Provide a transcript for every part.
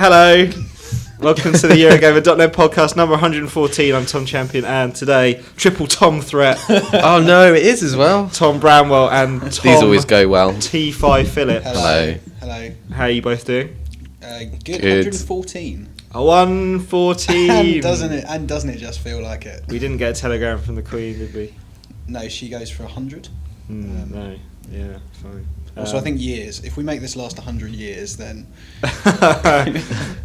Hello. Welcome to the Eurogamer.net podcast number 114. I'm Tom Champion, and today, triple Tom threat. Oh no, it is as well. Tom Bramwell and Tom These always go well. T5 Phillips. Hello. How are you both doing? Good. 114. 114. And doesn't it just feel like it? We didn't get a telegram from the Queen, did we? No, she goes for 100. No. Yeah, fine. So I think years. If we make this last 100 years, then...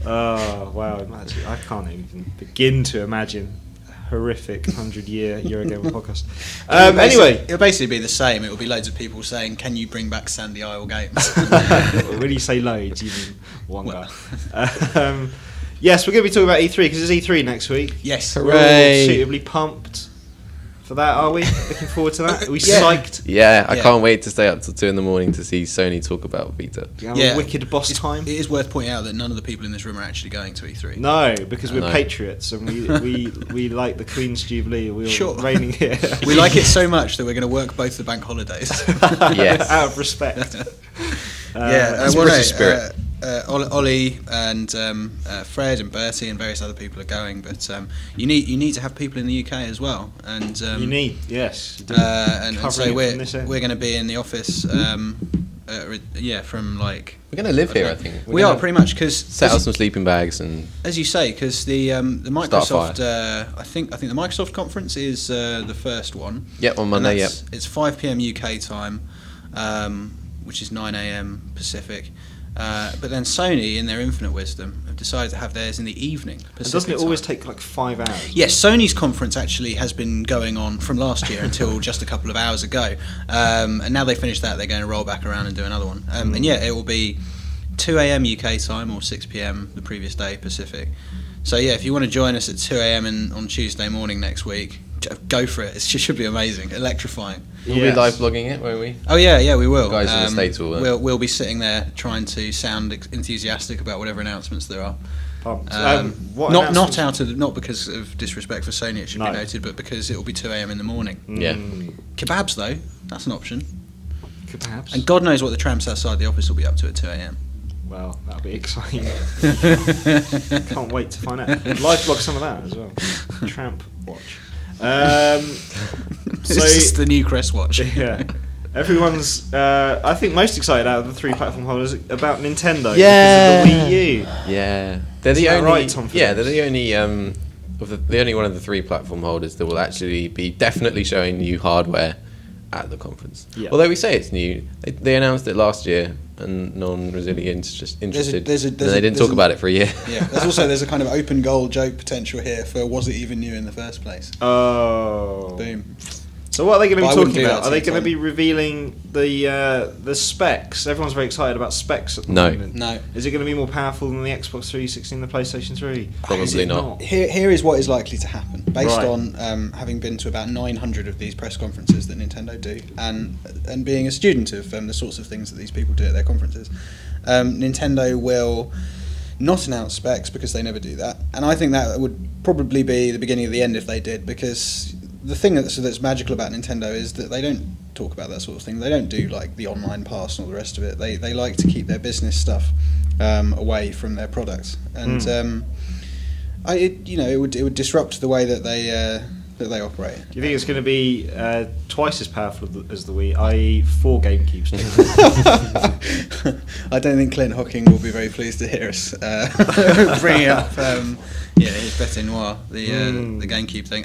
Oh, wow. Imagine. I can't even begin to imagine a horrific 100-year Eurogamer podcast. Anyway. It'll basically be the same. It'll be loads of people saying, can you bring back Sandy Isle games? When you say loads, you mean one guy. Yes, we're going to be talking about E3, because it's E3 next week. Yes. We're all suitably pumped for that, are we? Looking forward to that? Are we psyched? Yeah, I can't wait to stay up till 2 a.m. to see Sony talk about Vita. A wicked boss time. It is worth pointing out that none of the people in this room are actually going to E3. No, because we're patriots and we like the Queen's Jubilee. We're reigning here. We like it so much that we're going to work both the bank holidays. Yes. Out of respect. British spirit. Ollie and Fred and Bertie and various other people are going, but you need to have people in the UK as well. And you need, yes. You do. And so we're going to be in the office. From like we're going to live here. I think we are pretty much because set out some sleeping bags and as you say, because the Microsoft I think the Microsoft conference is the first one. Yep, on Monday. Yep, it's 5 p.m. UK time, which is 9 a.m. Pacific. But then Sony, in their infinite wisdom, have decided to have theirs in the evening. Doesn't it always take like 5 hours? Yes, Sony's conference actually has been going on from last year until just a couple of hours ago. And now they finished that, they're going to roll back around and do another one. And yeah, it will be 2 a.m. UK time or 6 p.m. the previous day Pacific. So yeah, if you want to join us at 2 a.m. on Tuesday morning next week, go for it. It should be amazing, electrifying. We'll be live blogging it, won't we? Oh yeah, we will. Guys in the States will. We'll be sitting there trying to sound enthusiastic about whatever announcements there are. Not because of disrespect for Sony, it should be noted, but because it will be 2 a.m. in the morning. Yeah. Kebabs though, that's an option. Kebabs. And God knows what the tramps outside the office will be up to at 2 a.m. Well, that'll be exciting. Can't wait to find out. Live blog some of that as well. Tramp watch. This is the new Crest watch. Yeah. Everyone's, I think, most excited out of the 3 platform holders about Nintendo. Yeah. Because of the Wii U. Yeah. They're the only. Right, Tom? Yeah, they're the only. The only one of the 3 platform holders that will actually be definitely showing new hardware at the conference. Yeah. Although we say it's new, they announced it last year, and no one was really interested. And they didn't talk about it for a year. Yeah, there's a kind of open goal joke potential here for was it even new in the first place? Oh, boom. So what are they going to be talking about? Are they going to be revealing the specs? Everyone's very excited about specs at the moment. No. Is it going to be more powerful than the Xbox 360 and the PlayStation 3? Probably not. Here is what is likely to happen, based on having been to about 900 of these press conferences that Nintendo do, and being a student of the sorts of things that these people do at their conferences. Nintendo will not announce specs because they never do that, and I think that would probably be the beginning of the end if they did, because the thing that's magical about Nintendo is that they don't talk about that sort of thing. They don't do like the online pass and all the rest of it. They like to keep their business stuff away from their products, and it would disrupt the way that they operate. Do you think it's going to be twice as powerful as the Wii, i.e. 4 GameCubes? I don't think Clint Hocking will be very pleased to hear us bringing up his bête noire, the GameCube thing.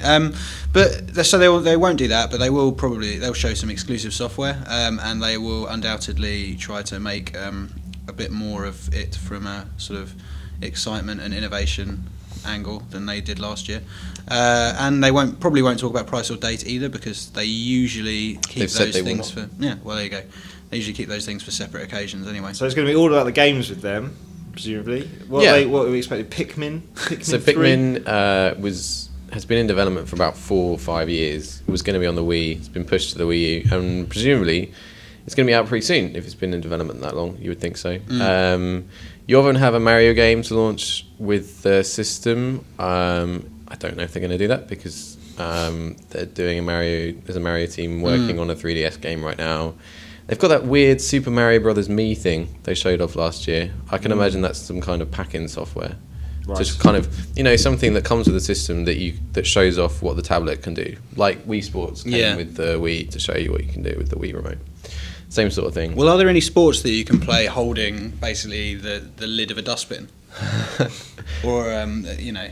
But so they won't do that, but they'll show some exclusive software, and they will undoubtedly try to make a bit more of it from a sort of excitement and innovation angle than they did last year, and they probably won't talk about price or date either, because they usually keep those things for. Yeah, well there you go. They usually keep those things for separate occasions anyway. So it's going to be all about the games with them, presumably. What are we expecting? Pikmin. So Pikmin has been in development for about 4 or 5 years. It was going to be on the Wii. It's been pushed to the Wii U, and presumably it's going to be out pretty soon. If it's been in development that long, you would think so. You often have a Mario game to launch with the system. I don't know if they're going to do that, because they're doing there's a Mario team working on a 3DS game right now. They've got that weird Super Mario Brothers Me thing they showed off last year. I can imagine that's some kind of pack-in software. Right. Just kind of, something that comes with the system that shows off what the tablet can do. Like Wii Sports came with the Wii to show you what you can do with the Wii remote. Same sort of thing. Well, are there any sports that you can play holding basically the lid of a dustbin? Or, I don't know.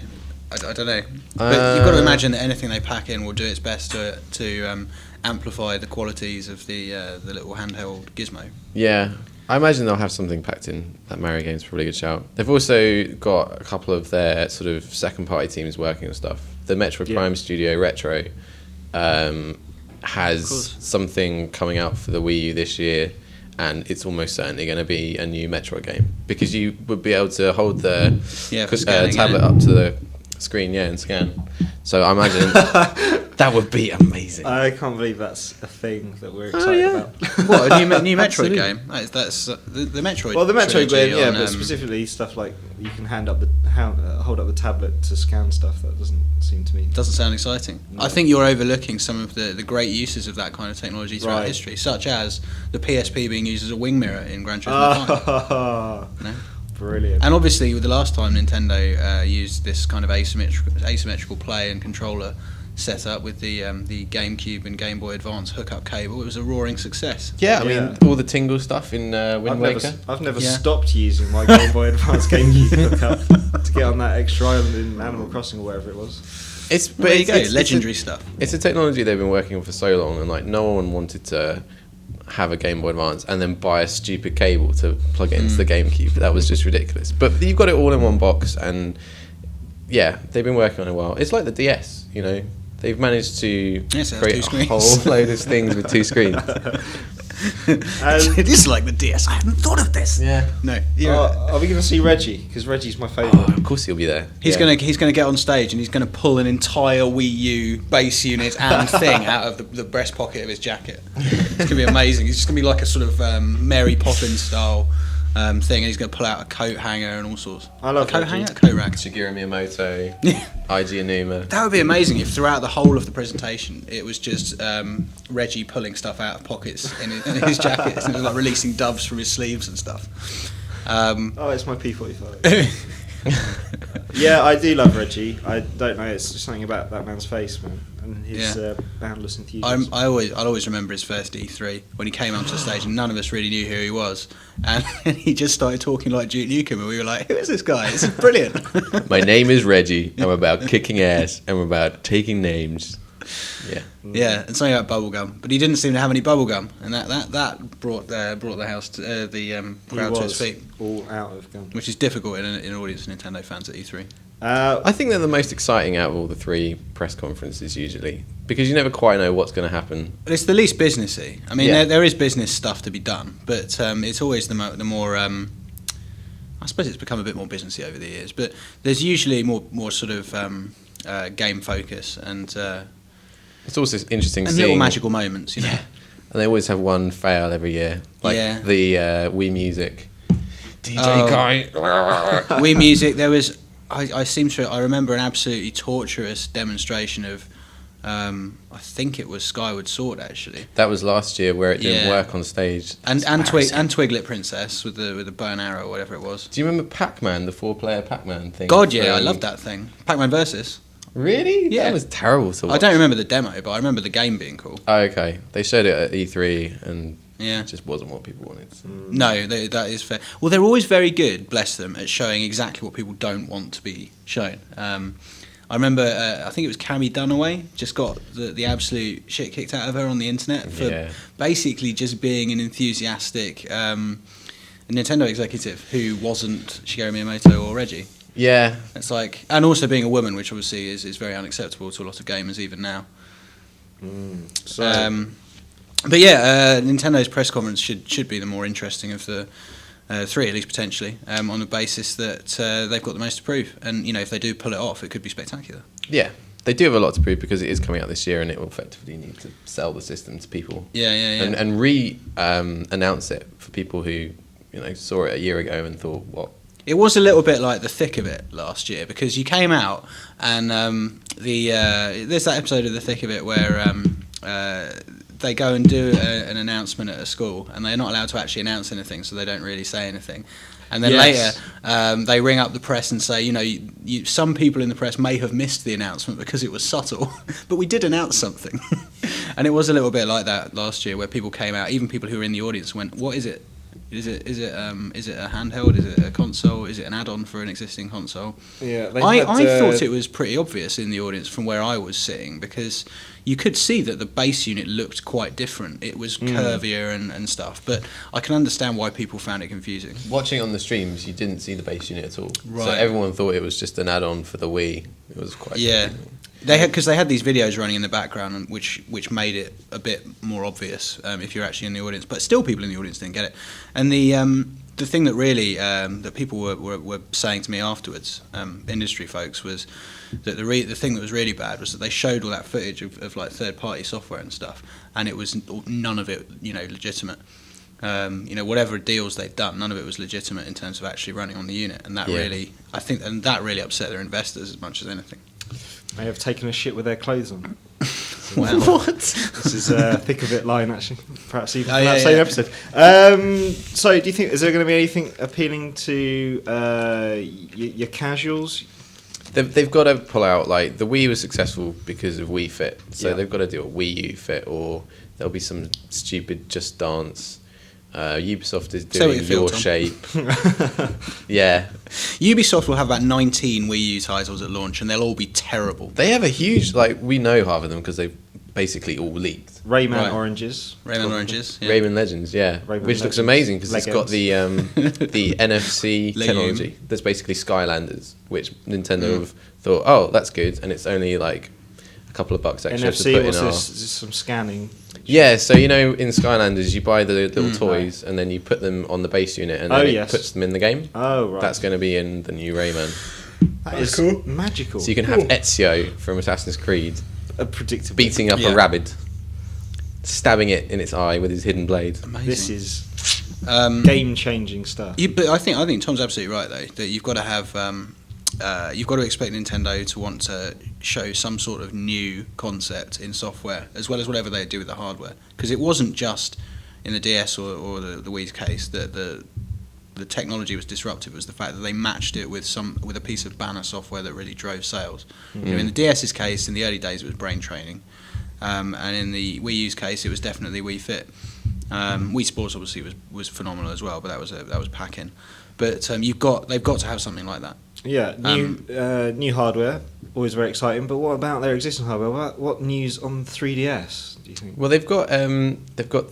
But you've got to imagine that anything they pack in will do its best to amplify the qualities of the little handheld gizmo. Yeah, I imagine they'll have something packed in. That Mario game's probably a good shout. They've also got a couple of their sort of second-party teams working on stuff. The Metroid Prime Studio Retro has something coming out for the Wii U this year, and it's almost certainly going to be a new Metroid game, because you would be able to hold the tablet up to the screen, and scan. So I imagine that would be amazing. I can't believe that's a thing that we're excited about. What, a new Metroid game? That's the Metroid. Well, the Metroid game, on, but specifically stuff like you can hold up the tablet to scan stuff. That doesn't seem to me. Doesn't sound exciting. No. I think you're overlooking some of the great uses of that kind of technology throughout history, such as the PSP being used as a wing mirror in Gran Turismo 5. No? Brilliant. And obviously, with the last time Nintendo used this kind of asymmetrical play and controller setup with the GameCube and Game Boy Advance hookup cable, it was a roaring success. Yeah, I mean, all the tingle stuff in Wind Waker. I've never stopped using my Game Boy Advance GameCube hookup to get on that extra island in Animal Crossing or wherever it was. It's legendary stuff. It's a technology they've been working on for so long, and like no one wanted to have a Game Boy Advance and then buy a stupid cable to plug it into the GameCube. That was just ridiculous. But you've got it all in one box, and they've been working on it a while. It's like the DS, They've managed to create a whole load of things with two screens. It is like the DS. I hadn't thought of this. Yeah. No. Are we going to see Reggie? Because Reggie's my favourite. Of course he'll be there. He's gonna get on stage and he's gonna pull an entire Wii U bass unit and thing out of the breast pocket of his jacket. It's gonna be amazing. It's just gonna be like a sort of Mary Poppins style thing, and he's gonna pull out a coat hanger and all sorts. I love a coat Reggie. hanger, a coat rack. Shigeru Miyamoto, Eiji Aonuma. That would be amazing if throughout the whole of the presentation it was just Reggie pulling stuff out of pockets in his jacket, and it was like releasing doves from his sleeves and stuff. It's my P45. Yeah, I do love Reggie. I don't know, it's just something about that man's face, man, and his boundless enthusiasm. I'll always remember his first E3 when he came onto the stage and none of us really knew who he was, and he just started talking like Duke Nukem, and we were like, who is this guy? This is brilliant. My name is Reggie. I'm about kicking ass. I'm about taking names. Yeah, and something about bubblegum, but he didn't seem to have any bubblegum, and that brought the house to the crowd to its feet. All out of gum, which is difficult in an audience of Nintendo fans at E3. I think they're the most exciting out of all the three press conferences usually, because you never quite know what's going to happen. But it's the least businessy. I mean, there is business stuff to be done, but it's always the more. I suppose it's become a bit more businessy over the years, but there's usually more sort of game focus and. It's also interesting and seeing little magical moments, And they always have one fail every year, like the Wii Music. DJ guy. Wii Music. There was. I remember an absolutely torturous demonstration of. I think it was Skyward Sword actually. That was last year where it didn't work on stage. And Twiglet Princess with the bow and arrow or whatever it was. Do you remember Pac-Man, the 4-player Pac-Man thing? God, yeah, I loved that thing. Pac-Man Versus. Really? Yeah. That was terrible to watch. I don't remember the demo, but I remember the game being cool. Oh, okay. They showed it at E3 and it just wasn't what people wanted. No, that is fair. Well, they're always very good, bless them, at showing exactly what people don't want to be shown. I remember, I think it was Cammy Dunaway, just got the absolute shit kicked out of her on the internet for basically just being an enthusiastic Nintendo executive who wasn't Shigeru Miyamoto or Reggie. Yeah. It's like, and also being a woman, which obviously is very unacceptable to a lot of gamers even now. But yeah, Nintendo's press conference should be the more interesting of the three, at least potentially, on the basis that they've got the most to prove. And, if they do pull it off, it could be spectacular. Yeah, they do have a lot to prove because it is coming out this year and it will effectively need to sell the system to people. Yeah. And announce it for people who, saw it a year ago and thought, what? It was a little bit like the thick of it last year because you came out and there's that episode of the thick of it where they go and do an announcement at a school, and they're not allowed to actually announce anything, so they don't really say anything. And then later, they ring up the press and say, some people in the press may have missed the announcement because it was subtle, but we did announce something. And it was a little bit like that last year, where people came out, even people who were in the audience, went, "What is it? Is it a handheld? Is it a console? Is it an add-on for an existing console?" Yeah, I thought it was pretty obvious in the audience from where I was sitting, because you could see that the base unit looked quite different. It was curvier and stuff, but I can understand why people found it confusing. Watching on the streams, you didn't see the base unit at all. Right. So everyone thought it was just an add-on for the Wii. It was quite confusing. Because they had these videos running in the background, which made it a bit more obvious if you're actually in the audience. But still, people in the audience didn't get it. And the thing that really that people were saying to me afterwards, industry folks, was that the thing that was really bad was that they showed all that footage of like third-party software and stuff, and it was none of it legitimate. Whatever deals they'd done, none of it was legitimate in terms of actually running on the unit, and that really upset their investors as much as anything. They have taken a shit with their clothes on. Wow. What? This is a thick of it line, actually. Perhaps even Oh, from that yeah, same yeah. episode. So, do you think, is there going to be anything appealing to your casuals? They've got to pull out, like, the Wii was successful because of Wii Fit, so Yeah. they've got to do a Wii U Fit, or there'll be some stupid Just Dance. Ubisoft is Say what doing you feel, Your Tom. Shape. Yeah. Ubisoft will have about 19 Wii U titles at launch, and they'll all be terrible. They have a huge, like, we know half of them because they've basically all leaked. Rayman Right. Oranges. Rayman Oranges. Yeah. Rayman Legends, yeah. Rayman Which looks Legends. amazing because it's got Legends. the NFC Legume. technology. There's basically Skylanders, which Nintendo have thought, oh, that's good, and it's only like a couple of bucks extra to NFC, put what's in our... this? Is this some scanning? Yeah, so in Skylanders you buy the little toys and then you put them on the base unit and then it puts them in the game. Oh, right. That's going to be in the new Rayman. That is cool. magical. So you can have Ezio from Assassin's Creed Predictable. beating up Yeah. a rabbit, stabbing it in its eye with his hidden blade. Amazing. This is Um, game-changing stuff. But I think Tom's absolutely right though, that you've got to have you've got to expect Nintendo to want to show some sort of new concept in software as well as whatever they do with the hardware, because it wasn't just in the DS or the Wii's case that the technology was disruptive. It was the fact that they matched it with a piece of banner software that really drove sales. In the DS's case, in the early days, it was brain training, and in the Wii U's case, it was definitely Wii Fit. Wii Sports obviously was phenomenal as well, but that was pack-in. But they've got to have something like that. Yeah, new hardware, always very exciting. But what about their existing hardware? What news on 3DS, do you think? Well, they've got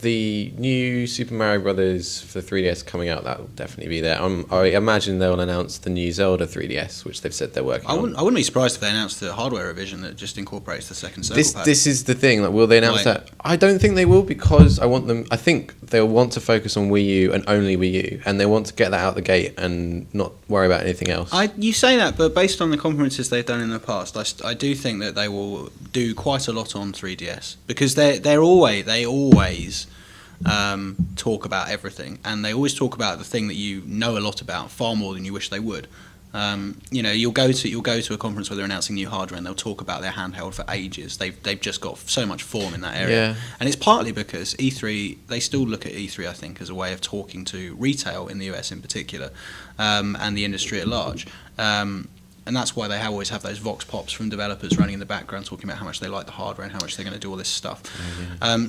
the new Super Mario Brothers for 3DS coming out. That will definitely be there. I imagine they'll announce the new Zelda 3DS, which they've said they're working on. I wouldn't be surprised if they announced the hardware revision that just incorporates the second circle pad. This is the thing. Like, will they announce Right. that? I don't think they will, because I think they'll want to focus on Wii U and only Wii U, and they want to get that out the gate and not worry about anything else. You say that, but based on the conferences they've done in the past, I do think that they will do quite a lot on 3DS, because they always talk about everything, and they always talk about the thing that you know a lot about far more than you wish they would. You'll go to a conference where they're announcing new hardware, and they'll talk about their handheld for ages. They've just got so much form in that area, Yeah. and it's partly because E3. They still look at E3, I think, as a way of talking to retail in the US in particular, and the industry at large. And that's why they always have those vox pops from developers running in the background talking about how much they like the hardware and how much they're going to do all this stuff.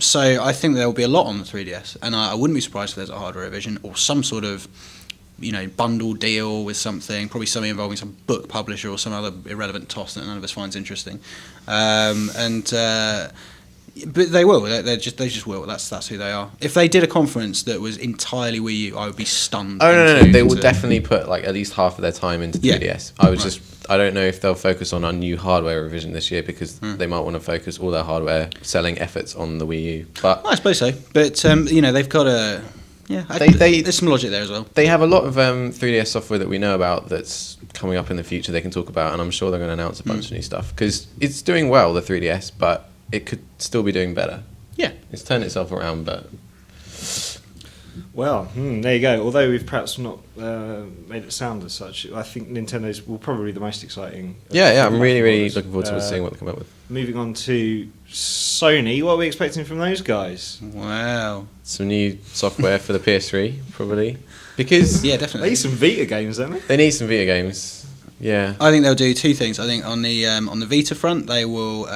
So I think there will be a lot on the 3DS, and I wouldn't be surprised if there's a hardware revision or some sort of bundle deal with something, probably something involving some book publisher or some other irrelevant toss that none of us finds interesting. But they will. They just will. That's who they are. If they did a conference that was entirely Wii U, I would be stunned. Oh no! They will definitely put like at least half of their time into 3DS. Yeah. I don't know if they'll focus on our new hardware revision this year, because they might want to focus all their hardware selling efforts on the Wii U. But I suppose so. But they've got a there's some logic there as well. they have a lot of 3DS software that we know about that's coming up in the future. They can talk about, and I'm sure they're going to announce a bunch of new stuff, because it's doing well, the 3DS, but it could still be doing better. Yeah. It's turned itself around, but Well, there you go. Although we've perhaps not made it sound as such, I think Nintendo's will probably be the most exciting. Yeah, I'm really looking forward to seeing what they come up with. Moving on to Sony, what are we expecting from those guys? Wow. Some new software for the PS3, probably. Because yeah, They definitely. need some Vita games, don't they? they need some Vita games. Yeah. I think they'll do two things. I think on the Vita front, they will.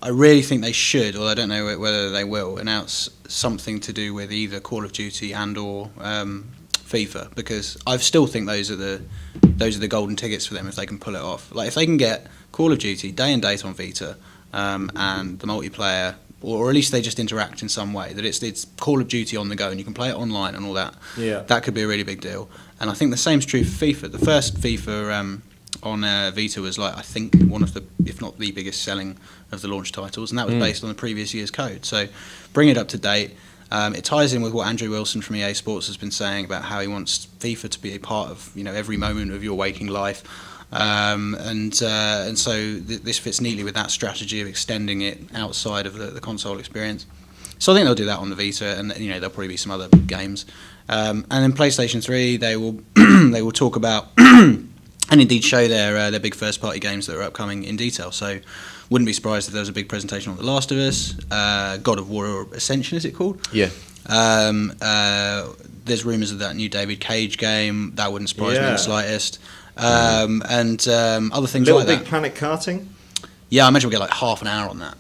I really think they should, or I don't know whether they will, announce something to do with either Call of Duty and or FIFA, because I still think those are the golden tickets for them if they can pull it off. Like if they can get Call of Duty day and date on Vita, and the multiplayer, or at least they just interact in some way, that it's Call of Duty on the go and you can play it online and all that. Yeah. That could be a really big deal. And I think the same's true for FIFA. The first FIFA on Vita was I think one of the, if not the biggest selling of the launch titles, and that was based on the previous year's code. So bring it up to date. It ties in with what Andrew Wilson from EA Sports has been saying about how he wants FIFA to be a part of every moment of your waking life. And so this fits neatly with that strategy of extending it outside of the console experience. So I think they'll do that on the Vita, and there'll probably be some other games. And then PlayStation 3, they will they will talk about and indeed show their big first party games that are upcoming in detail. So wouldn't be surprised if there was a big presentation on The Last of Us, God of War Ascension, is it called? Yeah. There's rumours of that new David Cage game. That wouldn't surprise me in the slightest. And other things Little like Big that. Planet karting, Yeah, I imagine we'll get half an hour on that.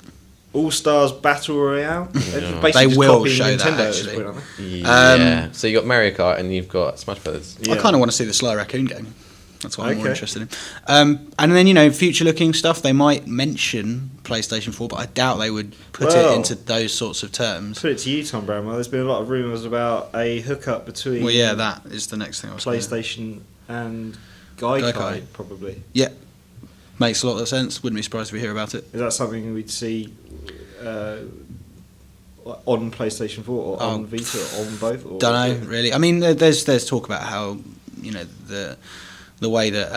All Stars Battle Royale. They're basically They just will copying show that, Nintendo at this actually. point, aren't they? Yeah. So you got Mario Kart and you've got Smash Brothers. Yeah. I kind of want to see the Sly Raccoon game. That's what I'm more Okay. interested in. And then, future-looking stuff, they might mention PlayStation 4, but I doubt they would put it into those sorts of terms. Put it to you, Tom Bramwell. There's been a lot of rumours about a hookup between Well, yeah, that is the next thing I was gonna- PlayStation and Gaikai, Gaikai. probably. Yeah, makes a lot of sense. Wouldn't be surprised if we hear about it. Is that something we'd see on PlayStation 4 or on Vita or on both? Or Don't know, really. I mean, there's talk about how the way that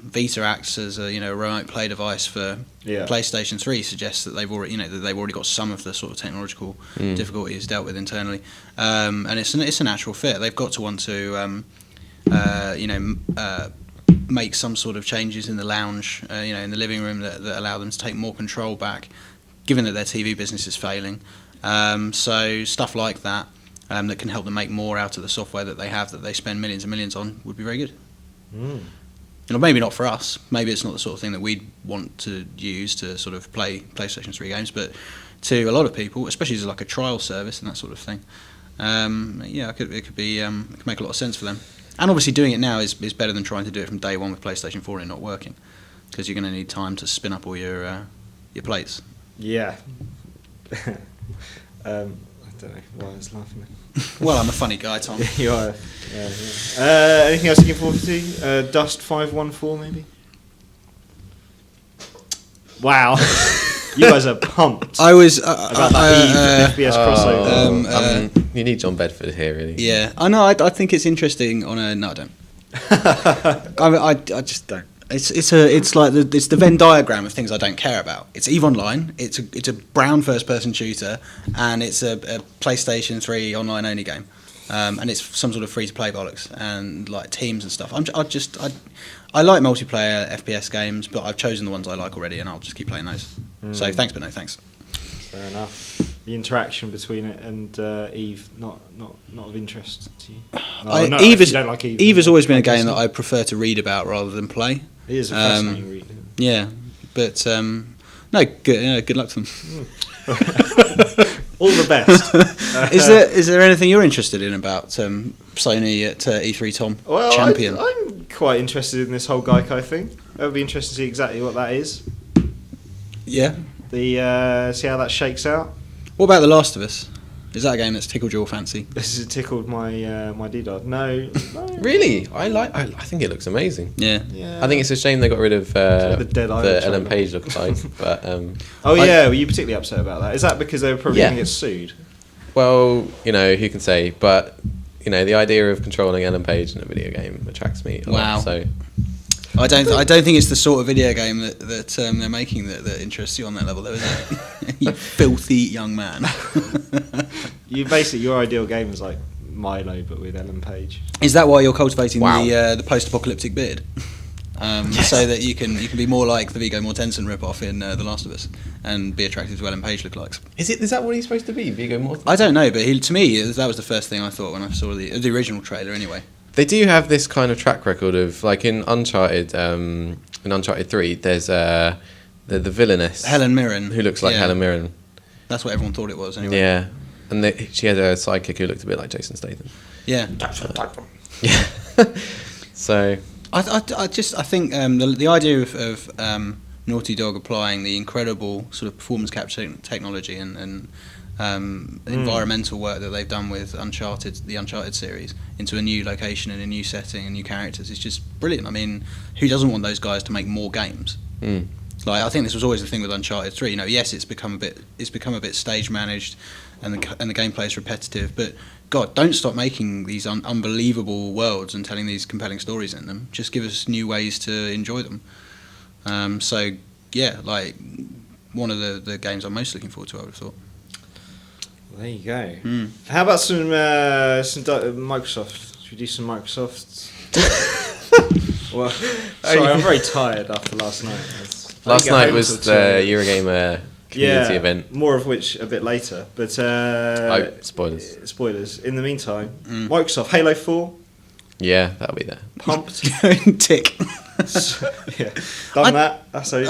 Vita acts as a remote play device for PlayStation 3 suggests that they've already got some of the sort of technological difficulties dealt with internally, and it's a natural fit. They've got to want to make some sort of changes in the lounge, in the living room that allow them to take more control back, given that their TV business is failing. So stuff like that that can help them make more out of the software that they have, that they spend millions and millions on, would be very good. Maybe not for us. Maybe it's not the sort of thing that we'd want to use to sort of play PlayStation 3 games, but to a lot of people, especially as like a trial service and that sort of thing, it could make a lot of sense for them. And obviously doing it now is better than trying to do it from day one with PlayStation 4 and it not working, because you're going to need time to spin up all your plates. Yeah. I don't know why I was laughing. Well, I'm a funny guy, Tom. You are. Yeah. Anything else you can forward to? Dust 514 maybe? Wow. You guys are pumped I was about that Eve FPS crossover. You need John Bedford here, really. Yeah, I know. I think it's interesting. No, I don't. I just don't. It's like the Venn diagram of things I don't care about. It's EVE Online. It's a brown first person shooter, and it's a PlayStation 3 online only game, and it's some sort of free to play bollocks and like teams and stuff. I like multiplayer FPS games, but I've chosen the ones I like already, and I'll just keep playing those. So thanks, but no thanks. Fair enough. The interaction between it and Eve not of interest to you. Eve if you don't like Eve. Eve has always been a game that I prefer to read about rather than play. It is a fascinating read. Yeah, but no, good luck to them. All the best. Is there anything you're interested in about Sony at E3, Tom? Well, Champion. I'm quite interested in this whole Gaikai thing. It would be interesting to see exactly what that is. Yeah. See how that shakes out. What about The Last of Us? Is that a game that's tickled your fancy? This has tickled my my D-Dod. No. Really? I think it looks amazing. Yeah. I think it's a shame they got rid of the Dead Island the Ellen trailer. Page lookalike. But were you particularly upset about that? Is that because they were probably going to get sued? well, who can say? But the idea of controlling Ellen Page in a video game attracts me a lot. So I don't think it's the sort of video game that they're making that interests you on that level, though, is it? You filthy young man. your ideal game is like Milo, but with Ellen Page. Is that why you're cultivating the post-apocalyptic beard? So that you can be more like the Viggo Mortensen rip-off in The Last of Us and be attracted to Ellen Page lookalikes. Is that what he's supposed to be, Viggo Mortensen? I don't know, but to me that was the first thing I thought when I saw the original trailer. Anyway, they do have this kind of track record of like in Uncharted 3. There's the villainess Helen Mirren, who looks like Helen Mirren. That's what everyone thought it was. Anyway, Yeah, and she had a sidekick who looked a bit like Jason Statham. Yeah, yeah. So. I think the idea of Naughty Dog applying the incredible sort of performance capture technology and environmental work that they've done with the Uncharted series into a new location and a new setting and new characters is just brilliant. I mean, who doesn't want those guys to make more games? Like, I think this was always the thing with Uncharted 3. Yes, it's become a bit stage managed, and the gameplay is repetitive. But God, don't stop making these unbelievable worlds and telling these compelling stories in them. Just give us new ways to enjoy them. So yeah, like one of the games I'm most looking forward to, I would have thought. Well, there you go. How about some Microsoft? Should we do some Microsoft? Well, sorry, I'm very tired after last night. Last night was the Eurogamer community event. More of which a bit later. But spoilers. Spoilers. In the meantime, Microsoft Halo 4. Yeah, that'll be there. Pumped. Tick. Done that. That's over.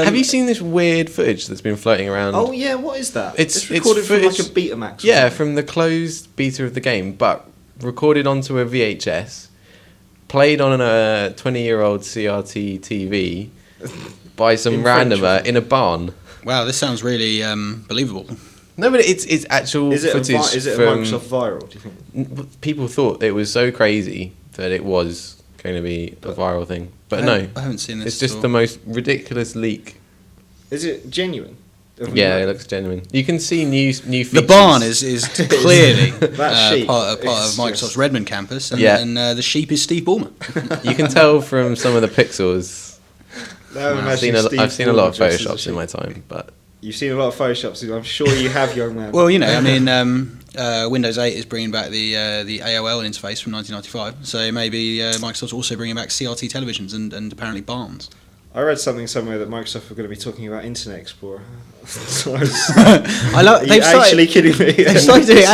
Have you seen this weird footage that's been floating around? Oh yeah, what is that? It's recorded from footage, like a Betamax. Yeah, from the closed beta of the game, but recorded onto a VHS, played on a 20-year-old CRT TV by some randomer in a barn. Wow, this sounds really believable. No, but it's actual footage. Is it a Microsoft viral, do you think? People thought it was so crazy that it was going to be a viral thing. But I haven't seen this. It's just the most ridiculous leak. Is it genuine? Yeah, it looks genuine. You can see new features. The barn is clearly part of Microsoft's Redmond campus, and the sheep is Steve Ballmer. You can tell from some of the pixels. I've seen a lot of Photoshops in my time, but you've seen a lot of Photoshops. I'm sure you have, young man. Well, I mean, Windows 8 is bringing back the AOL interface from 1995, so maybe Microsoft's also bringing back CRT televisions and apparently barns. I read something somewhere that Microsoft were going to be talking about Internet Explorer. So actually kidding me? They started doing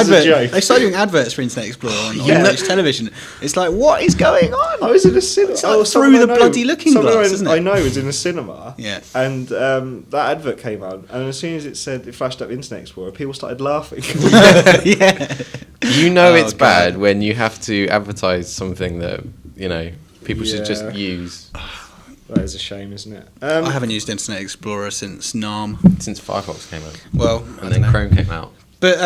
adverts for Internet Explorer on English television. It's like, what is going on? I was in a cinema. It's like through the bloody looking glass, isn't it? I know was in a cinema. Yeah. And that advert came on, and as soon as it flashed up Internet Explorer, people started laughing. Yeah. It's bad when you have to advertise something that people should just use. That is a shame, isn't it? I haven't used Internet Explorer since NARM. Since Firefox came out. Well, and then Chrome came out. But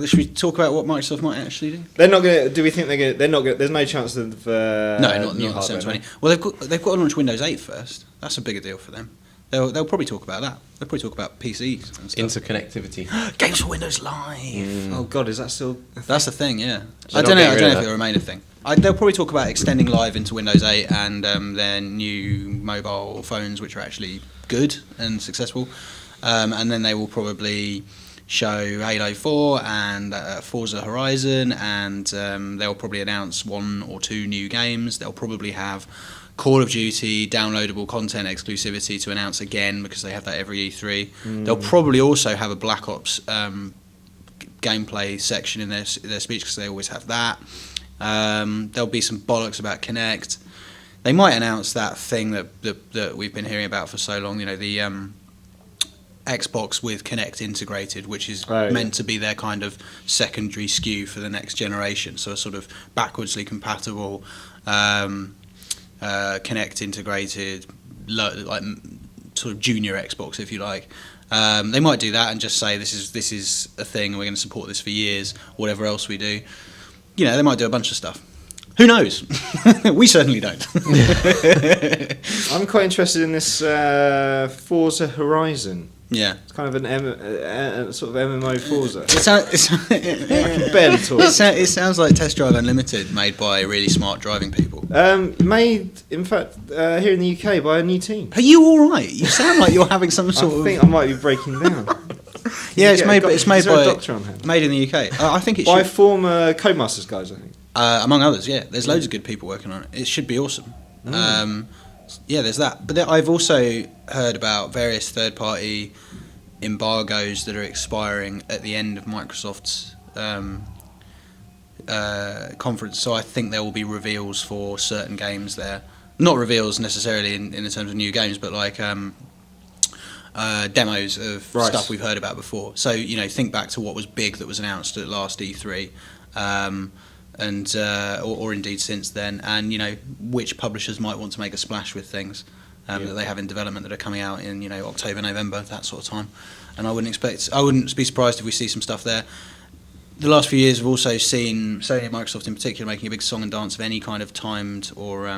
should we talk about what Microsoft might actually do? They're not going to. Do we think they're going to? They're not going. There's no chance of. No, not the 720. Well, they've got to launch Windows 8 first. That's a bigger deal for them. They'll probably talk about that. They'll probably talk about PCs and stuff. Interconnectivity. Games for Windows Live. Oh God, is that still? That's the thing. Yeah. I don't know if it'll remain a thing. They'll probably talk about extending Live into Windows 8 and their new mobile phones, which are actually good and successful. And then they will probably show Halo 4 and Forza Horizon, and they'll probably announce 1 or 2 new games. They'll probably have Call of Duty downloadable content exclusivity to announce again, because they have that every E3. They'll probably also have a Black Ops gameplay section in their speech, because they always have that. There'll be some bollocks about Kinect. They might announce that thing that we've been hearing about for so long, the Xbox with Kinect integrated, which is meant to be their kind of secondary SKU for the next generation, so a sort of backwardsly compatible Kinect integrated, like sort of junior Xbox, if you like. They might do that and just say this is a thing and we're going to support this for years, whatever else we do. They might do a bunch of stuff. Who knows? We certainly don't. I'm quite interested in this Forza Horizon. Yeah, it's kind of a sort of MMO Forza. I can barely talk. It sounds like Test Drive Unlimited, made by really smart driving people. Made, in fact, here in the UK by a new team. Are you all right? You sound like you're having some sort of. I think I might be breaking down. Yeah, it's made Is by there a doctor on hand? made in the UK. I think it By should, former Codemasters guys, I think. among others. Yeah, there's loads of good people working on it. It should be awesome. Yeah, there's that. But I've also heard about various third-party embargoes that are expiring at the end of Microsoft's conference. So I think there will be reveals for certain games there. Not reveals necessarily in terms of new games, but like demos of stuff we've heard about before. So, think back to what was big that was announced at last E3, or indeed since then, and which publishers might want to make a splash with things that they have in development that are coming out in October, November, that sort of time. And I wouldn't be surprised if we see some stuff there. The last few years, we've also seen Sony and Microsoft in particular making a big song and dance of any kind of timed or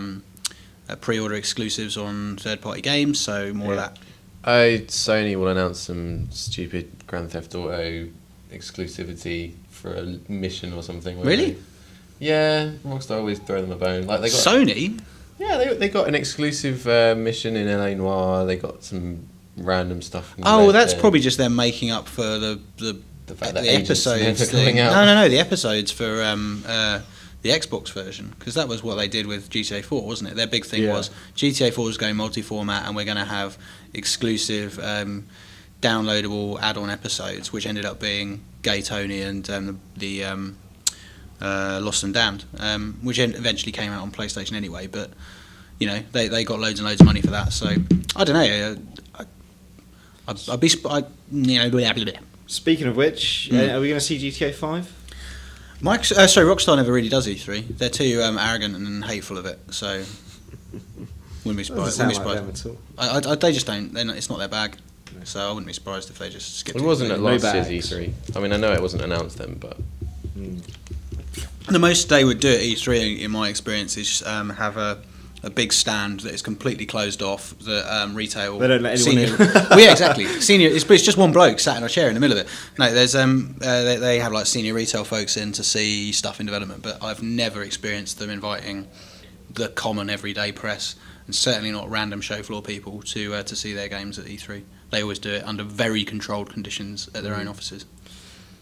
pre-order exclusives on third-party games. So more of that. Sony will announce some stupid Grand Theft Auto exclusivity for a mission or something. Really? Yeah, Rockstar always throw them a bone. Like they got Sony? Yeah, they got an exclusive mission in LA Noire. They got some random stuff. That's probably just them making up for the fact that episodes coming out. No, the episodes for the Xbox version, because that was what they did with GTA 4, wasn't it? Their big thing was GTA 4 was going multi-format, and we're going to have exclusive downloadable add-on episodes, which ended up being Gay Tony and the Lost and Damned, which eventually came out on PlayStation anyway. But they got loads and loads of money for that. So I don't know. I'd be Speaking of which, are we going to see GTA 5? Rockstar never really does E3. They're too arrogant and hateful of it. So wouldn't be surprised. Doesn't sound like them at all. They just don't. It's not their bag. No. So I wouldn't be surprised if they just skipped it. It wasn't at last year's E3. I mean, I know it wasn't announced then, but the most they would do at E3, in my experience, is have a big stand that is completely closed off. That retail. They don't let anyone in. Well, yeah, exactly. Senior. It's just one bloke sat in a chair in the middle of it. No, there's they have like senior retail folks in to see stuff in development, but I've never experienced them inviting the common everyday press, and certainly not random show floor people to see their games at E3. They always do it under very controlled conditions at their own offices.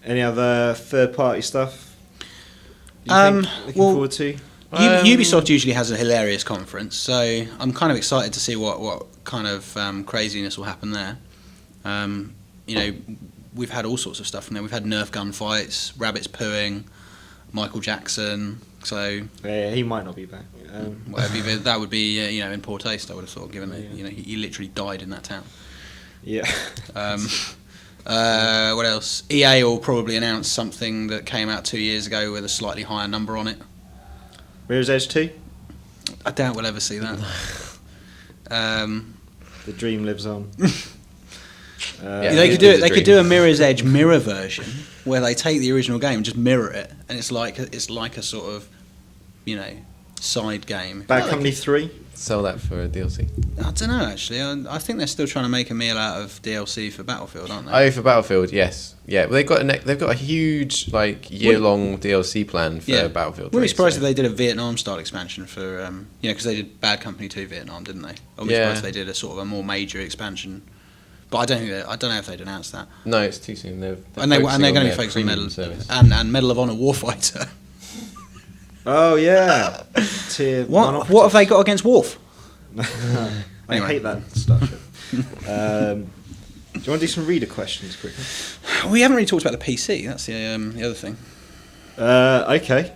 Any other third-party stuff looking forward to? Ubisoft usually has a hilarious conference, so I'm kind of excited to see what kind of craziness will happen there. We've had all sorts of stuff from there. We've had Nerf gun fights, rabbits pooing, Michael Jackson. So yeah, he might not be back. That would be in poor taste, I would have thought, given that he literally died in that town. Yeah. What else? EA will probably announce something that came out 2 years ago with a slightly higher number on it. Mirror's Edge 2? I doubt we'll ever see that. The dream lives on. They could do it. They could do a Mirror's Edge mirror version where they take the original game and just mirror it, and it's like a sort of side game. Bad Company 3? Sell that for a DLC. I don't know, actually. I think they're still trying to make a meal out of DLC for Battlefield, aren't they? Oh, for Battlefield, yes. Yeah, well, they've got a huge year-long DLC plan for Battlefield. Wouldn't be surprised if they did a Vietnam-style expansion for because they did Bad Company 2 Vietnam, didn't they? I wouldn't be surprised if they did a sort of a more major expansion. But I don't know if they'd announced that. No, it's too soon. They're going to be focused on Medal of Honor Warfighter. Oh yeah. What have they got against Worf? I hate that stuff. Do you want to do some reader questions quickly? We haven't really talked about the PC. That's the other thing. Okay.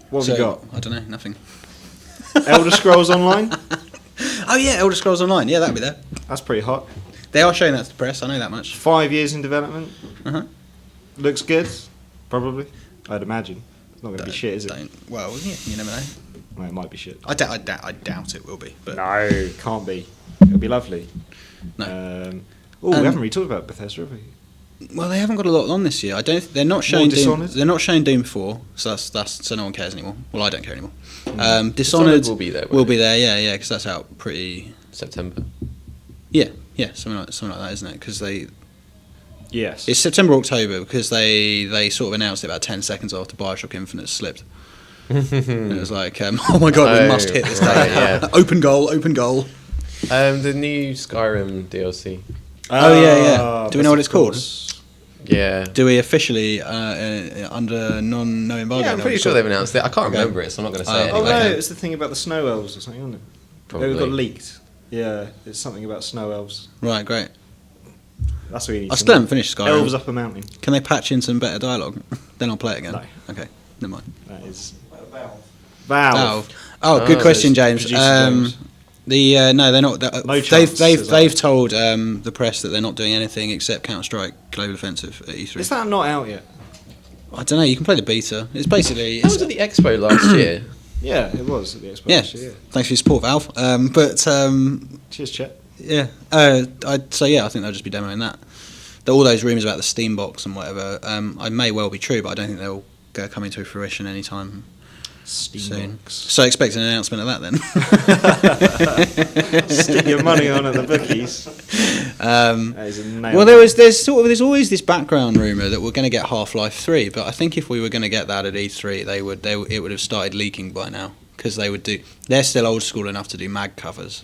What have we got? I don't know. Nothing. Elder Scrolls Online? Oh yeah, Elder Scrolls Online. Yeah, that'll be there. That's pretty hot. They are showing that to the press. I know that much. 5 years in development. Looks good. Probably. I'd imagine. It's not going to be shit, is it? Well, yeah, you never know. Well, it might be shit. I doubt it will be. But no, can't be. It'll be lovely. No. We haven't really talked about Bethesda, have we? Well, they haven't got a lot on this year. They're not showing Dishonored? They're not showing Doom 4, so so no one cares anymore. Well, I don't care anymore. Dishonored will be there. Yeah, because that's out pretty September. Yeah, something like that, isn't it? Because Yes. It's September, October, because they sort of announced it about 10 seconds after Bioshock Infinite slipped. And it was like, oh my god, we must hit this day. Yeah. Open goal. The new Skyrim DLC. Oh yeah. Do we know what it's called? Yeah. Do we officially under no embargo? Yeah, I'm pretty sure they've announced it. I can't remember it, so I'm not going to say it. Oh Anyway. no, it was the thing about the snow elves or something, wasn't it? Probably. It got leaked. Yeah, it's something about snow elves. Right, great. That's what you need. I still haven't finished Skyrim. Elves up a mountain. Can they patch in some better dialogue? Then I'll play it again. No. Okay, never mind. That is Valve. Valve. Oh, good question, James. Producer James. No, they're not. No chance, They've told the press that they're not doing anything except Counter-Strike Global Offensive at E3. Is that not out yet? I don't know. You can play the beta. It's basically. That was at the Expo last year. Yeah, it was at the Expo. Yeah. Actually, yeah. Thanks for your support, Valve. Cheers, Chet. Yeah. I think they'll just be demoing that. All those rumours about the Steam box and whatever, I may well be true, but I don't think they'll come into fruition anytime soon. Box. So expect an announcement of that then. Stick your money on at the bookies. That is a nail. Well, there's always this background rumour that we're going to get Half-Life 3, but I think if we were going to get that at E3, it would have started leaking by now, because they're still old school enough to do mag covers.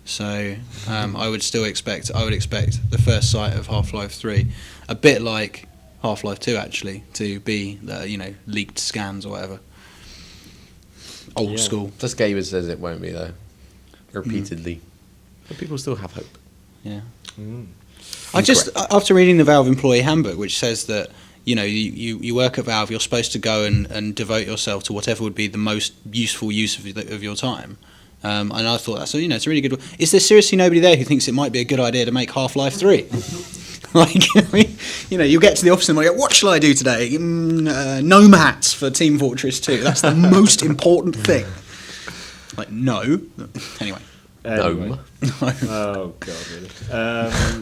So I would expect the first sight of Half-Life 3, a bit like Half-Life 2 actually, to be the leaked scans or whatever. Old school. Just Gaber says it won't be though. Repeatedly. But people still have hope. Yeah. Mm. I just, after reading the Valve employee handbook, which says that you work at Valve, you're supposed to go and devote yourself to whatever would be the most useful use of your time. And I thought it's a really good. Is there seriously nobody there who thinks it might be a good idea to make Half-Life 3? You get to the office and you go, what shall I do today? No mats for Team Fortress 2. That's the most important thing. No. Anyway. No. Oh God, really?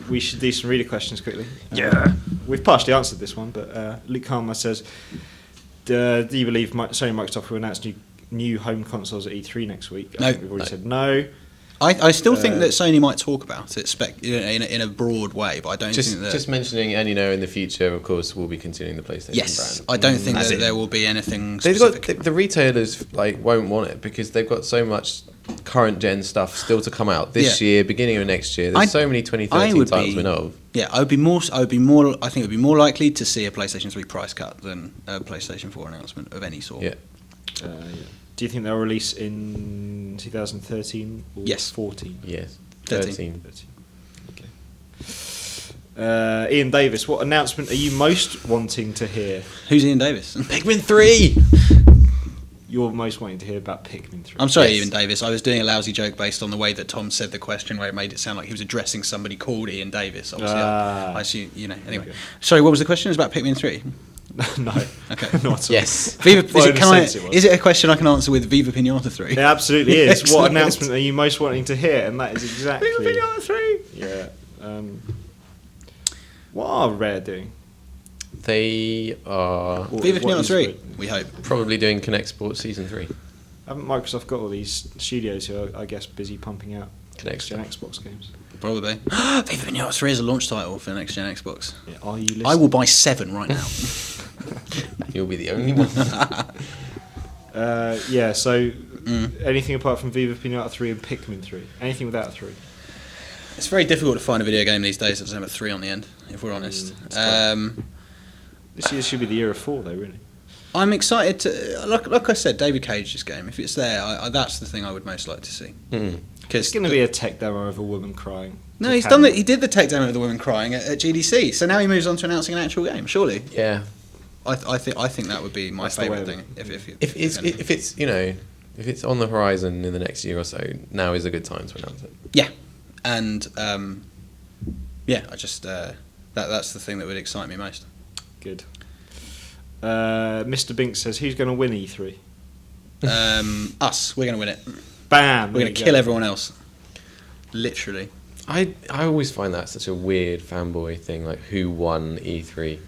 We should do some reader questions quickly. Yeah. We've partially answered this one, but Luke Harmer says, do you believe Sony and Microsoft will announce new home consoles at E3 next week? I think we've already said no. I still think that Sony might talk about it in a broad way, but I don't think that... Just mentioning, and in the future, of course, we'll be continuing the PlayStation brand. I don't think that there will be anything specific. The retailers won't want it because they've got so much current gen stuff still to come out this year, beginning of next year. There's so many 2013 titles we know of. Yeah, I think it would be more likely to see a PlayStation 3 price cut than a PlayStation 4 announcement of any sort. Yeah. Do you think they'll release in 2013 or 14? Yes. 13. Okay. Ian Davis, what announcement are you most wanting to hear? Who's Ian Davis? Pikmin 3! You're most wanting to hear about Pikmin 3. I'm sorry, Ian Davis. I was doing a lousy joke based on the way that Tom said the question, where it made it sound like he was addressing somebody called Ian Davis. Obviously, I assume, anyway. Okay. Sorry, what was the question? It was about Pikmin 3? No. Okay. Not at all. Yes. Is it a question I can answer with Viva Pinata 3? It absolutely is. What announcement are you most wanting to hear? And that is exactly... Viva Pinata 3! Yeah. What are Rare doing? They are... Viva Pinata 3, we hope. Probably doing Connect Sports Season 3. Haven't Microsoft got all these studios who are, I guess, busy pumping out next-gen Xbox games? Probably. Viva Pinata 3 is a launch title for next-gen Xbox. Yeah, are you listening? I will buy 7 right now. You'll be the only one. So anything apart from Viva Pinata 3 and Pikmin 3? Anything without a 3? It's very difficult to find a video game these days that doesn't have a 3 on the end, if we're honest. This year should be the year of 4, though, really. I'm excited to... Like I said, David Cage's game, if it's there, that's the thing I would most like to see. It's going to be a tech demo of a woman crying. No, he's done that. He did the tech demo of the woman crying at GDC, so now he moves on to announcing an actual game, surely. Yeah. I think that would be my favourite thing. If it's on the horizon in the next year or so, now is a good time to announce it. Yeah, and I just that's the thing that would excite me most. Good. Mr. Bink says, "Who's going to win E3?" Us. We're going to win it. Bam. We're going to kill everyone else. Literally. I always find that such a weird fanboy thing, like who won E3.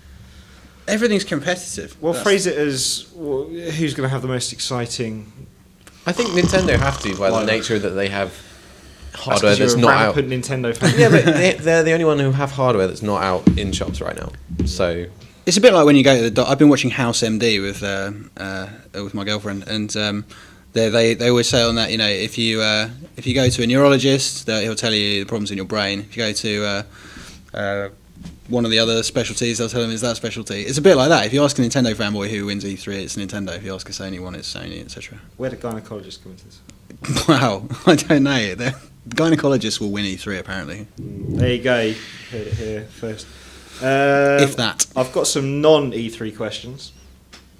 Everything's competitive. Well, phrase it as who's going to have the most exciting... I think Nintendo have to, by the nature that they have hardware that's not out. Nintendo fan. Yeah, but they're the only one who have hardware that's not out in shops right now. So it's a bit like when you go to I've been watching House MD with my girlfriend, and they always say on that, if you go to a neurologist, he'll tell you the problems in your brain. If you go to one of the other specialties, they'll tell them it's that specialty. It's a bit like that. If you ask a Nintendo fanboy who wins E3, it's Nintendo. If you ask a Sony one, it's Sony, etc. Where did gynecologists come into this? Wow, I don't know. The gynecologists will win E3 apparently. There you go. Heard it here first. If that. I've got some non-E3 questions.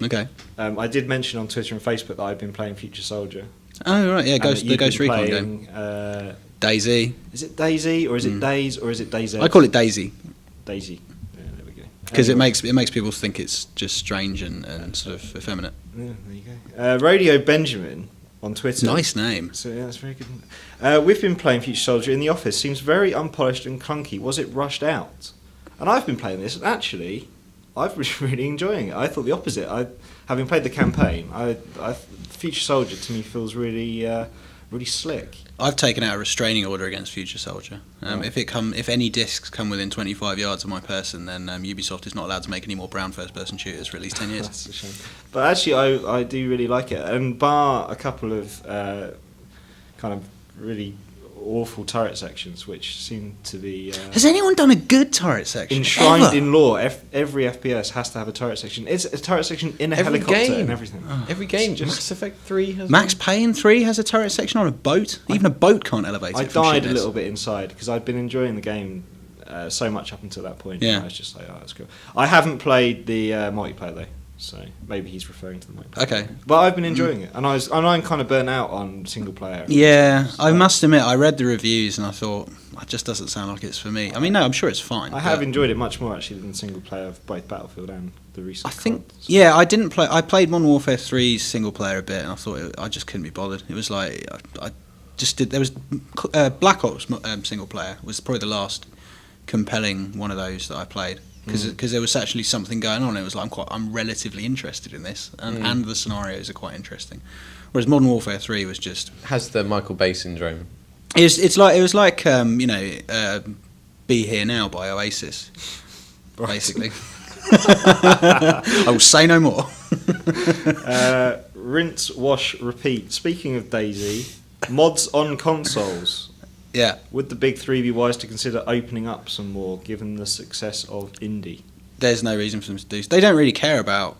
Okay. I did mention on Twitter and Facebook that I've been playing Future Soldier. Oh right, yeah, And that the you've Ghost been Recon playing, game. Daisy. Is it Daisy or is it Days or is it DayZ? I call it Daisy Daisy. Yeah, there we go. because Anyway. it makes people think it's just strange and sort of effeminate. Yeah, there you go. Radio Benjamin on Twitter. Nice name. So yeah, that's very good. We've been playing Future Soldier in the office. Seems very unpolished and clunky. Was it rushed out? And I've been playing this, and actually, I've been really enjoying it. I thought the opposite. Having played the campaign, Future Soldier to me feels really, really slick. I've taken out a restraining order against Future Soldier. If any discs come within 25 yards of my person, then Ubisoft is not allowed to make any more brown first-person shooters for at least 10 years. That's a shame. But actually, I do really like it. And bar a couple of kind of really awful turret sections, which seem to be Has anyone done a good turret section? enshrined ever? in law. Every FPS has to have a turret section. It's a turret section in a Every helicopter game. and everything. Every game, Just- Mass Effect 3 has Max one. Payne 3 has a turret section on a boat. Even a boat can't elevate I it from died a shitness. little bit inside because I'd been enjoying the game so much up until that point. Yeah. I was just like, oh, that's cool. I haven't played the multiplayer though, so maybe he's referring to the multiplayer. Okay. But I've been enjoying it, and I'm kind of burnt out on single player. Yeah, So I must admit, I read the reviews and I thought, it just doesn't sound like it's for me. I mean, no, I'm sure it's fine. I have but enjoyed it much more actually than the single player of both Battlefield and the recent. I think, COD. yeah, I didn't play. I played Modern Warfare 3's single player a bit, and I thought I just couldn't be bothered. It was like I just did. There was Black Ops single player was probably the last compelling one of those that I played because there was actually something going on. It was like I'm relatively interested in this, and the scenarios are quite interesting. Whereas Modern Warfare 3 was just Has the Michael Bay syndrome. it was like Be Here Now by Oasis, basically. I will say no more. Rinse, wash, repeat. Speaking of DayZ, mods on consoles. Yeah. Would the big three be wise to consider opening up some more, given the success of indie? There's no reason for them to do. They don't really care about.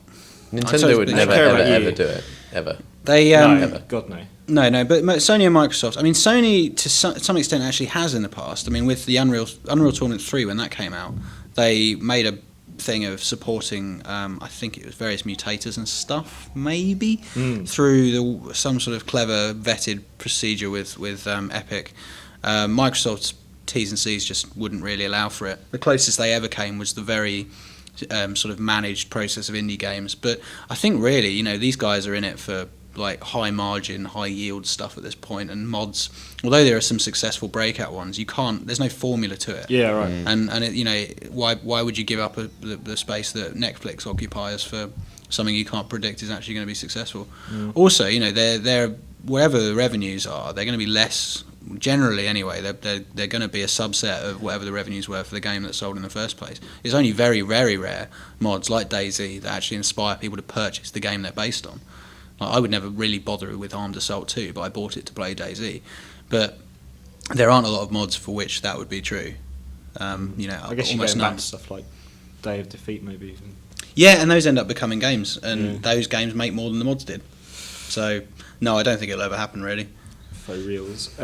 Nintendo would they never, care ever, about you. ever do it. Ever. They No, God no. No, but Sony and Microsoft. I mean, Sony to some extent actually has in the past. I mean, with the Unreal Tournament 3 when that came out, they made a thing of supporting. I think it was various mutators and stuff, maybe through some sort of clever vetted procedure with Epic. Microsoft's T's and C's just wouldn't really allow for it. The closest they ever came was the very sort of managed process of indie games. But I think really, these guys are in it for like high margin, high yield stuff at this point, and mods. Although there are some successful breakout ones, there's no formula to it. Yeah, right. And it, why would you give up the space that Netflix occupies for something you can't predict is actually going to be successful? Also, they're wherever the revenues are, they're going to be less. Generally, anyway, they're going to be a subset of whatever the revenues were for the game that sold in the first place. It's only very, very rare mods like DayZ that actually inspire people to purchase the game they're based on. Like, I would never really bother with Armed Assault 2, but I bought it to play DayZ. But there aren't a lot of mods for which that would be true. I guess you're almost getting none. back to stuff like Day of Defeat, maybe even. Yeah, and those end up becoming games, and those games make more than the mods did. So, no, I don't think it'll ever happen, really. For reals.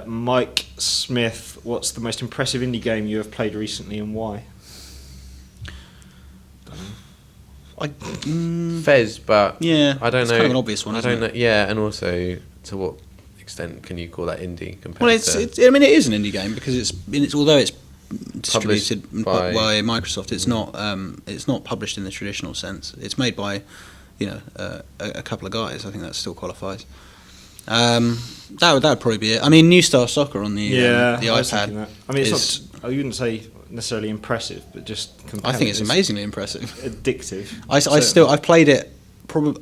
Mike Smith, what's the most impressive indie game you have played recently and why? Fez, but Yeah, I don't it's know. kind of an obvious one, I isn't don't know. it? Yeah, and also to what extent can you call that indie compared Well, to? I mean, it is an indie game because it's although it's distributed Published by Microsoft, it's not published in the traditional sense. It's made by a couple of guys. I think that still qualifies. That would probably be it. I mean, New Star Soccer on the I was thinking iPad. that. I mean, it's is- not. I wouldn't say necessarily impressive, but just compelling. I think it's amazingly impressive. addictive. I've played it.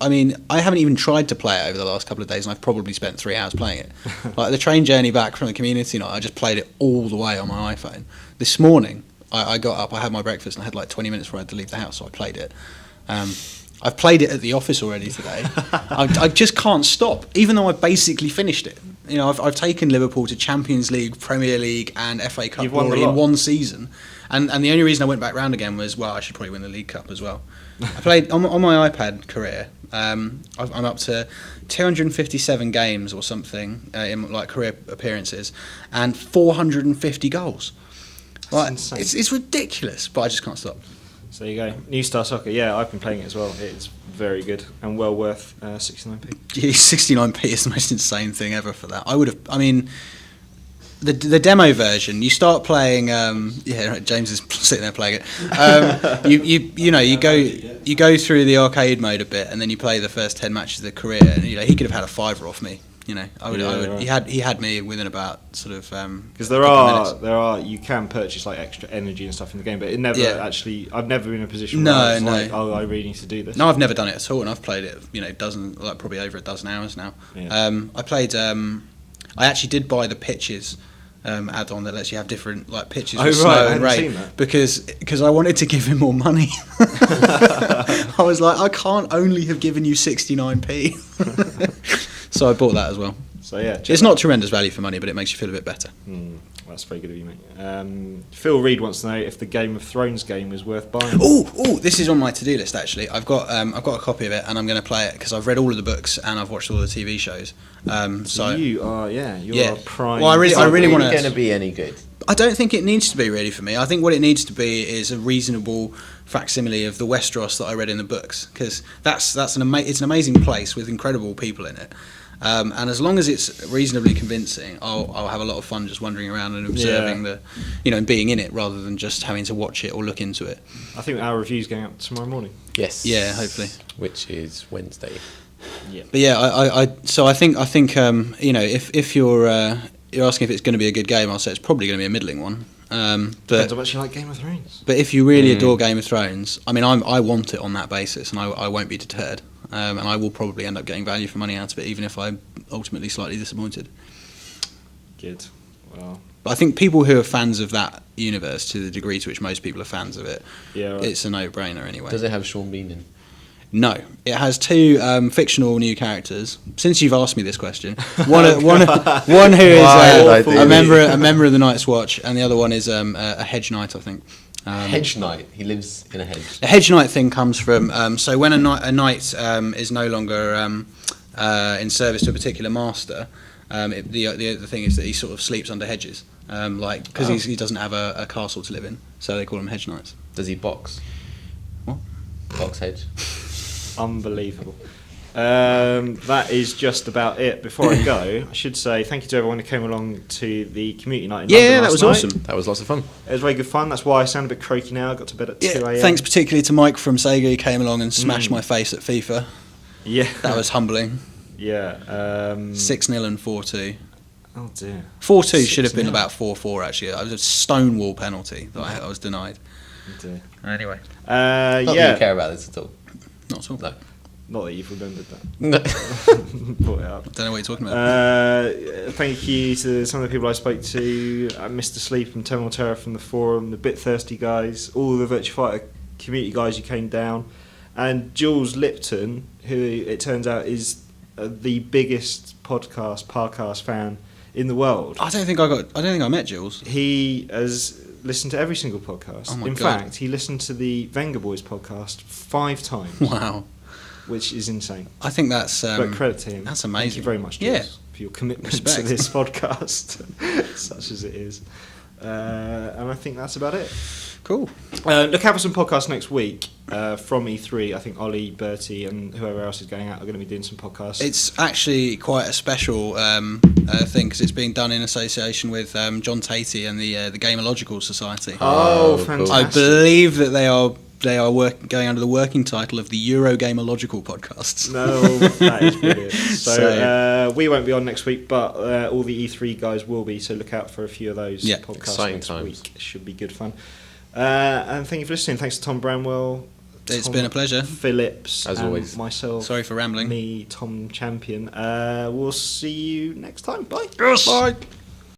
I mean, I haven't even tried to play it over the last couple of days, and I've probably spent 3 hours playing it. Like the train journey back from the community night, I just played it all the way on my iPhone. This morning, I got up, I had my breakfast, and I had like 20 minutes before I had to leave the house, so I played it. I've played it at the office already today. I just can't stop, even though I've basically finished it. I've taken Liverpool to Champions League, Premier League, and FA Cup You've won glory the lot. in one season, And the only reason I went back round again was, well, I should probably win the League Cup as well. I played on my iPad career. I'm up to 257 games or something in like career appearances, and 450 goals. Like, insane. It's ridiculous, but I just can't stop. So there you go. New Star Soccer. Yeah, I've been playing it as well. It's very good and well worth 69p. Yeah, 69p is the most insane thing ever for that. I mean, the demo version. You start playing. James is sitting there playing it. You go through the arcade mode a bit, and then you play the first 10 matches of the career. And he could have had a fiver off me. Right. He had me within about sort of because there are you can purchase like extra energy and stuff in the game, but it never actually. I've never been in a position where I was like, oh, I really need to do this. No, I've never done it at all, and I've played it probably over a dozen hours now. Yeah. I played. I actually did buy the pitches add-on that lets you have different like pitches with snow and rain because I wanted to give him more money. I was like, I can't only have given you 69p. So I bought that as well. So yeah, it's not tremendous value for money, but it makes you feel a bit better. That's very good of you, mate. Phil Reed wants to know if the Game of Thrones game is worth buying. Oh, this is on my to-do list actually. I've got a copy of it, and I'm going to play it because I've read all of the books and I've watched all the TV shows. So you are, you're prime. Well, I really want to. Going to be any good? I don't think it needs to be really for me. I think what it needs to be is a reasonable facsimile of the Westeros that I read in the books, because it's an amazing place with incredible people in it. And as long as it's reasonably convincing, I'll have a lot of fun just wandering around and observing and being in it rather than just having to watch it or look into it. I think our review's going up tomorrow morning. Yes. Yeah, hopefully. Which is Wednesday. Yeah. But yeah, I think if you're asking if it's going to be a good game, I'll say it's probably going to be a middling one. Depends how much you like Game of Thrones. But if you really adore Game of Thrones, I mean, I want it on that basis, and I won't be deterred. And I will probably end up getting value for money out of it, even if I'm ultimately slightly disappointed. Good. Well, but I think people who are fans of that universe, to the degree to which most people are fans of it, it's a no-brainer anyway. Does it have Sean Bean in? No, it has two fictional new characters. Since you've asked me this question, one who is a member of the Night's Watch, and the other one is a hedge knight, I think. Hedge knight. He lives in a hedge. The hedge knight thing comes from so when a knight is no longer in service to a particular master, the thing is that he sort of sleeps under hedges, because he doesn't have a castle to live in, so they call him hedge knights. Does he box? What? Box hedge. Unbelievable. That is just about it. Before I go, I should say thank you to everyone who came along to the community night in London that was last night. awesome. That was lots of fun. It was very good fun. That's why I sound a bit croaky now. I got to bed at 2 a.m. Thanks particularly to Mike from Sega, who came along and smashed my face at FIFA. Yeah. That was humbling. Yeah. 6-0 and 4-2. Oh dear. 4-2 should have been about 4-4 actually. It was a stonewall penalty that I was denied. Oh dear. Anyway. Not that you care about this at all. Not at all. No. Not that you've remembered that. No. Brought it up. I don't know what you're talking about. Thank you to some of the people I spoke to, Mr. Sleep and Terminal Terror from the forum, the Bit Thirsty guys, all the Virtua Fighter community guys who came down, and Jules Lipton, who it turns out is the biggest podcast fan in the world. I don't think I met Jules. He has listened to every single podcast. Oh my in God. fact, he listened to the Venga Boys podcast 5 times. Wow. Which is insane. I think that's but credit to him. That's amazing. Thank you very much, Jules, for your commitment Respect. to this podcast, such as it is. And I think that's about it. Cool. Look out for some podcasts next week from E3. I think Ollie, Bertie, and whoever else is going out are going to be doing some podcasts. It's actually quite a special thing because it's being done in association with John Tatey and the Gameological Society. Oh, cool. fantastic! I believe that they are going under the working title of the Eurogamerological podcasts. No, that is brilliant. So we won't be on next week, but all the E3 guys will be. So look out for a few of those podcasts exciting next times. week. Should be good fun. And thank you for listening. Thanks to Tom Bramwell. It's been a pleasure. Phillips, as always. Myself. Sorry for rambling. Me, Tom Champion. We'll see you next time. Bye. Yes. Bye.